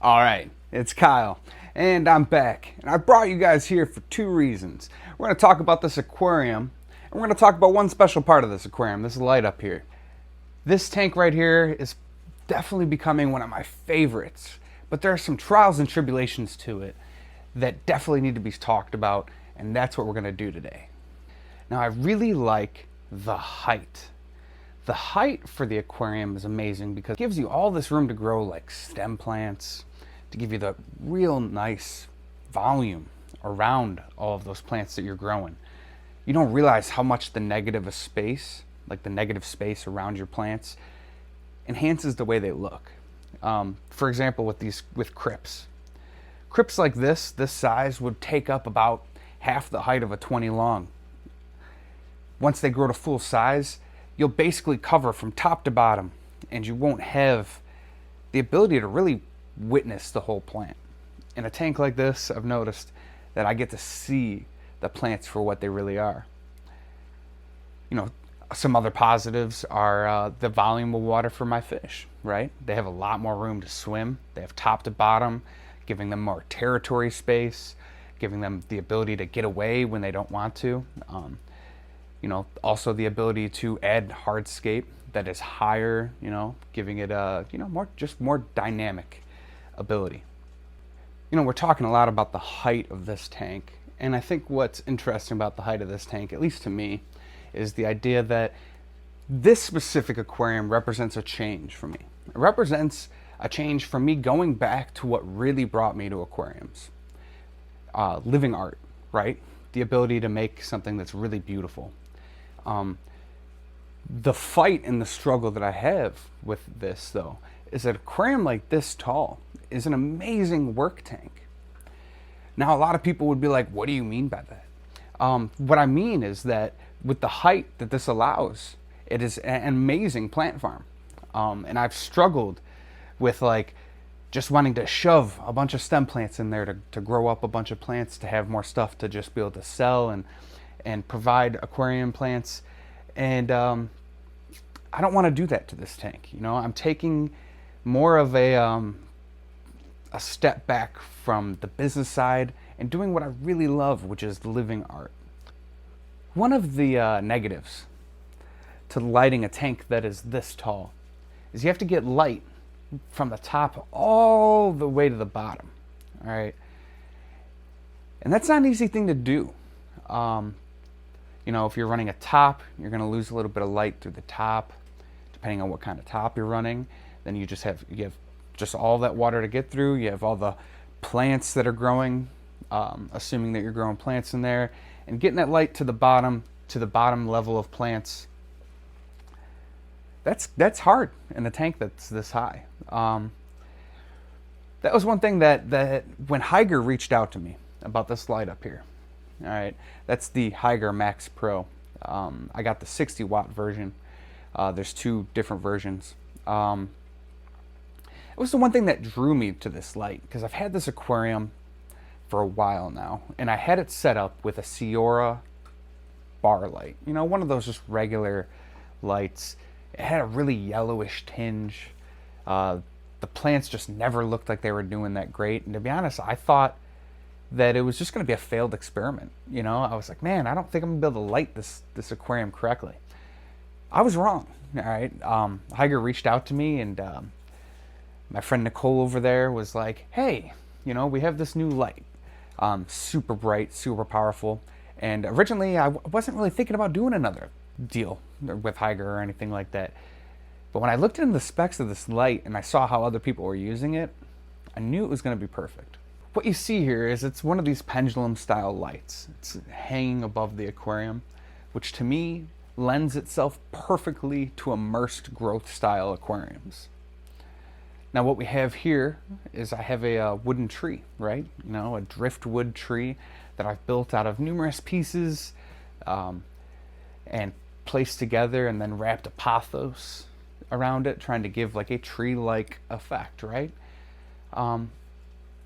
All right, it's Kyle, and I'm back. And I brought you guys here for two reasons. We're going to talk about this aquarium, and we're going to talk about one special part of this aquarium, this light up here. This tank right here is definitely becoming one of my favorites, but there are some trials and tribulations to it that definitely need to be talked about, and that's what we're going to do today. Now, I really like the height. The height for the aquarium is amazing because it gives you all this room to grow like stem plants, to give you the real nice volume around all of those plants that you're growing. You don't realize how much the negative space, like the negative space around your plants, enhances the way they look. For example, with crypts. Crypts like this size would take up about half the height of a 20 long. Once they grow to full size, you'll basically cover from top to bottom, and you won't have the ability to really witness the whole plant. In a tank like this, I've noticed that I get to see the plants for what they really are. You know, some other positives are the volume of water for my fish, right? They have a lot more room to swim. They have top to bottom, giving them more territory space, giving them the ability to get away when they don't want to. Also the ability to add hardscape that is higher, giving it a, more dynamic ability. We're talking a lot about the height of this tank, and I think what's interesting about the height of this tank, at least to me, is the idea that this specific aquarium represents a change for me. It represents a change from me going back to what really brought me to aquariums. Living art, right? The ability to make something that's really beautiful. The fight and the struggle that I have with this, though, is that an aquarium like this tall is an amazing work tank. Now, a lot of people would be like, what do you mean by that? What I mean is that with the height that this allows, it is an amazing plant farm. And I've struggled with just wanting to shove a bunch of stem plants in there to grow up a bunch of plants, to have more stuff to just be able to sell and provide aquarium plants. And I don't want to do that to this tank. I'm taking more of a step back from the business side and doing what I really love, which is living art. One of the negatives to lighting a tank that is this tall is you have to get light from the top all the way to the bottom. All right. And that's not an easy thing to do. If you're running a top, you're going to lose a little bit of light through the top, depending on what kind of top you're running. Then you have just all that water to get through. You have all the plants that are growing, assuming that you're growing plants in there, and getting that light to the bottom level of plants. That's hard in a tank that's this high. That was one thing that when Hygger reached out to me about this light up here. All right, that's the Hager Max Pro. I got the 60 watt version. There's two different versions. It was the one thing that drew me to this light, because I've had this aquarium for a while now, and I had it set up with a Ciora bar light. One of those just regular lights. It had a really yellowish tinge. The plants just never looked like they were doing that great. And to be honest, I thought that it was just going to be a failed experiment. I was like, man, I don't think I'm going to be able to light this aquarium correctly. I was wrong. All right. Hygger reached out to me, and my friend Nicole over there was like, hey, we have this new light. Super bright, super powerful. And originally I wasn't really thinking about doing another deal with Hygger or anything like that. But when I looked into the specs of this light and I saw how other people were using it, I knew it was going to be perfect. What you see here is it's one of these pendulum style lights. It's hanging above the aquarium, which to me lends itself perfectly to immersed growth style aquariums. Now what we have here is I have a wooden tree, right? A driftwood tree that I've built out of numerous pieces and placed together, and then wrapped a pothos around it, trying to give like a tree-like effect, right?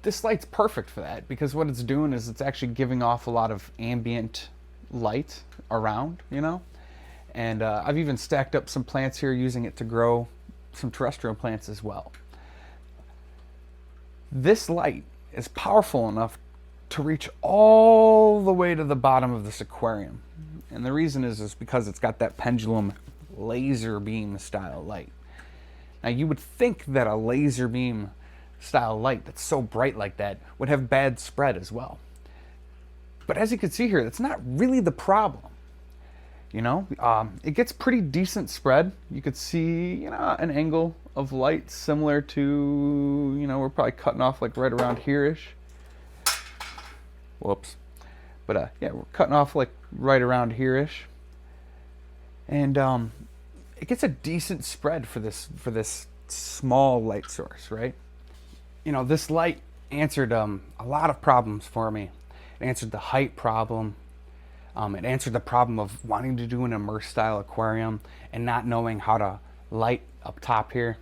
This light's perfect for that, because what it's doing is it's actually giving off a lot of ambient light around, and I've even stacked up some plants here using it to grow some terrestrial plants as well. This light is powerful enough to reach all the way to the bottom of this aquarium. And the reason is because it's got that pendulum laser beam style light. Now you would think that a laser beam style light that's so bright like that would have bad spread as well. But as you can see here, that's not really the problem. It gets pretty decent spread. You could see, an angle of light similar to, we're probably cutting off like right around here-ish. Whoops. But yeah, we're cutting off like right around here-ish. And it gets a decent spread for this small light source, right? This light answered a lot of problems for me. It answered the height problem. It answered the problem of wanting to do an immersed style aquarium and not knowing how to light up top here.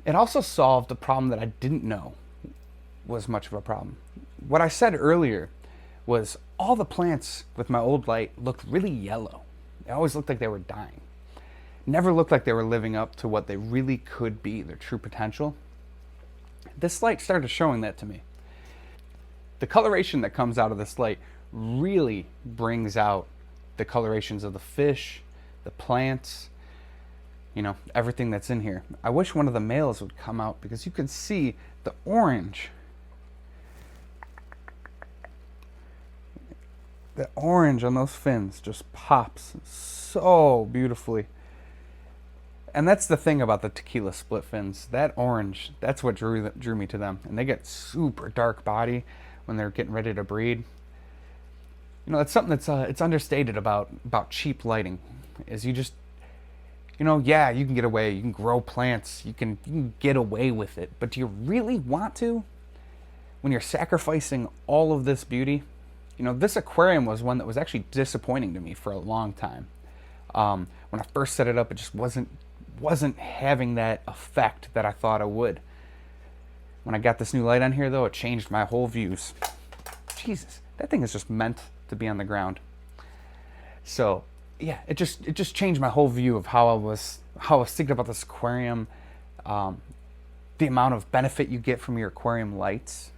It also solved the problem that I didn't know was much of a problem. What I said earlier was all the plants with my old light looked really yellow. They always looked like they were dying. Never looked like they were living up to what they really could be, their true potential. This light started showing that to me. The coloration that comes out of this light really brings out the colorations of the fish, the plants, everything that's in here. I wish one of the males would come out because you can see the orange. The orange on those fins just pops so beautifully. And that's the thing about the tequila split fins. That orange, that's what drew me to them. And they get super dark body when they're getting ready to breed. It's something that's it's understated about cheap lighting. Is you just, yeah, you can get away. You can grow plants. You can get away with it. But do you really want to? When you're sacrificing all of this beauty? This aquarium was one that was actually disappointing to me for a long time. When I first set it up, it just wasn't having that effect that I thought it would. When I got this new light on here, though, it changed my whole views. Jesus, that thing is just meant to be on the ground. So yeah, it just changed my whole view of how I was thinking about this aquarium, the amount of benefit you get from your aquarium lights.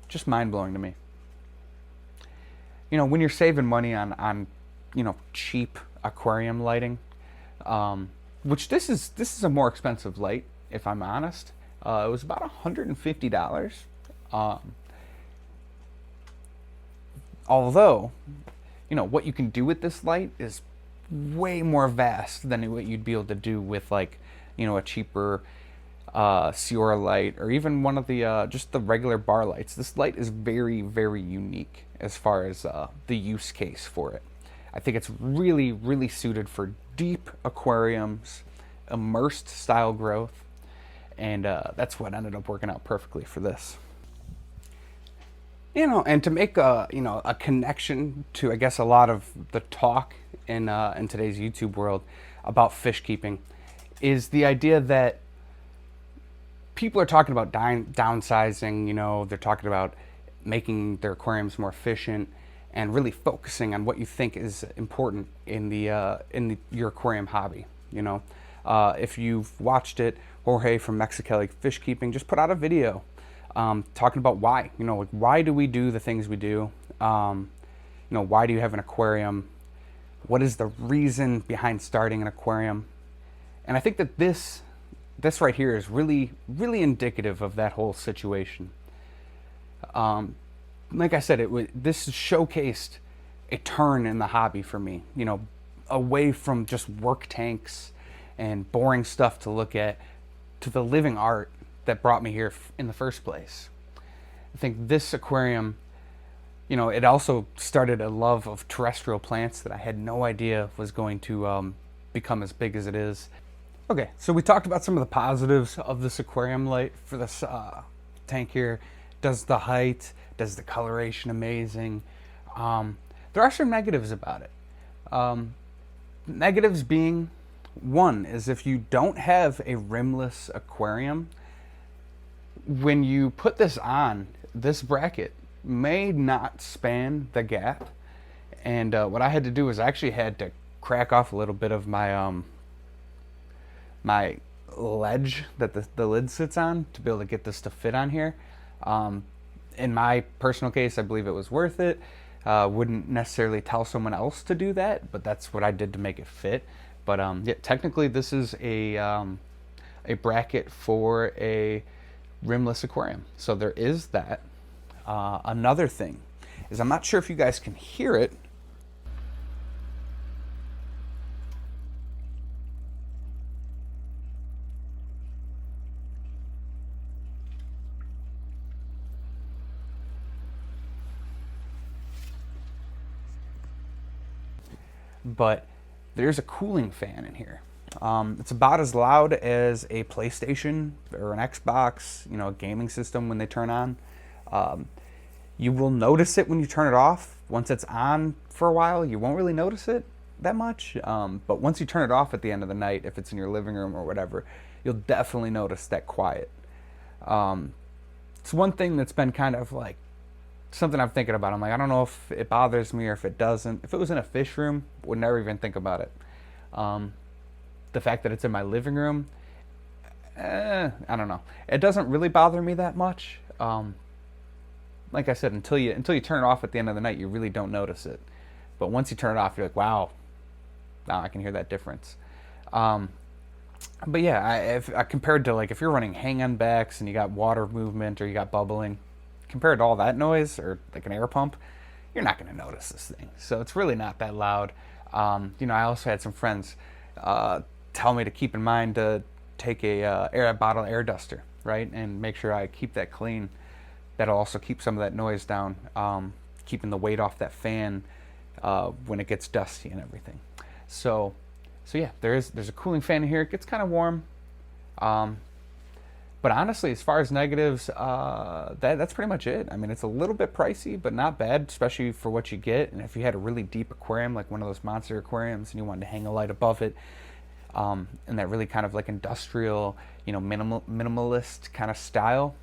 Just mind-blowing to me. When you're saving money on cheap aquarium lighting, which this is a more expensive light, if I'm honest. It was about $150. Although, what you can do with this light is way more vast than what you'd be able to do with a cheaper Sierra light, or even one of the just the regular bar lights. This light is very, very unique as far as the use case for it. I think it's really, really suited for deep aquariums, immersed style growth, and that's what ended up working out perfectly for this. And to make a connection to, I guess, a lot of the talk in today's YouTube world about fish keeping is the idea that people are talking about downsizing. They're talking about making their aquariums more efficient and really focusing on what you think is important in your aquarium hobby. If you've watched it, Jorge from Mexicali Fish Keeping just put out a video talking about why. Why do we do the things we do? Why do you have an aquarium? What is the reason behind starting an aquarium? And I think that this right here is really, really indicative of that whole situation. Like I said, this showcased a turn in the hobby for me. Away from just work tanks and boring stuff to look at, to the living art that brought me here in the first place. I think this aquarium, it also started a love of terrestrial plants that I had no idea was going to become as big as it is. Okay, so we talked about some of the positives of this aquarium light for this tank here. Does the height, does the coloration amazing. There are some negatives about it. Negatives being, one is if you don't have a rimless aquarium, when you put this on, this bracket may not span the gap. And what I had to do is I actually had to crack off a little bit of my my ledge that the lid sits on to be able to get this to fit on here. In my personal case, I believe it was worth it. Wouldn't necessarily tell someone else to do that, but that's what I did to make it fit. But yeah, technically this is a bracket for a rimless aquarium. So there is that. Another thing is, I'm not sure if you guys can hear it. But there's a cooling fan in here. It's about as loud as a PlayStation or an Xbox, you know, a gaming system when they turn on. You will notice it when you turn it off. Once it's on for a while, you won't really notice it that much. But once you turn it off at the end of the night, if it's in your living room or whatever, you'll definitely notice that quiet. It's one thing that's been kind of like something I'm thinking about. I'm like, I don't know if it bothers me or if it doesn't. If it was in a fish room, would never even think about it. The fact that it's in my living room, I don't know. It doesn't really bother me that much. Like I said, until you turn it off at the end of the night, you really don't notice it. But once you turn it off, you're like, wow, now I can hear that difference. But yeah, I compared to, like, if you're running hang-on backs and you got water movement or you got bubbling, compared to all that noise or like an air pump, you're not going to notice this thing. So it's really not that loud. You know, I also had some friends tell me to keep in mind to take a bottle air duster, right, and make sure I keep that clean. That'll also keep some of that noise down, keeping the weight off that fan when it gets dusty and everything. So yeah, there's a cooling fan in here. It gets kind of warm. But honestly, as far as negatives, that's pretty much it. I mean, it's a little bit pricey, but not bad, especially for what you get. And if you had a really deep aquarium, like one of those monster aquariums, and you wanted to hang a light above it, and that really kind of like industrial, you know, minimalist kind of style,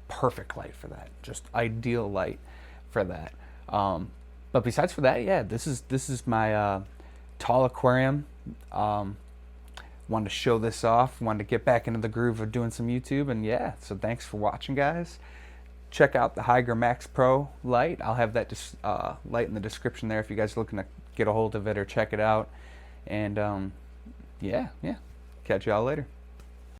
perfect light for that. Just ideal light for that. But besides for that, yeah, this is my tall aquarium. Wanted to show this off, wanted to get back into the groove of doing some YouTube, and yeah, so thanks for watching, guys. Check out the Hygger Max Pro light. I'll have that light in the description there if you guys are looking to get a hold of it or check it out. And yeah, catch y'all later.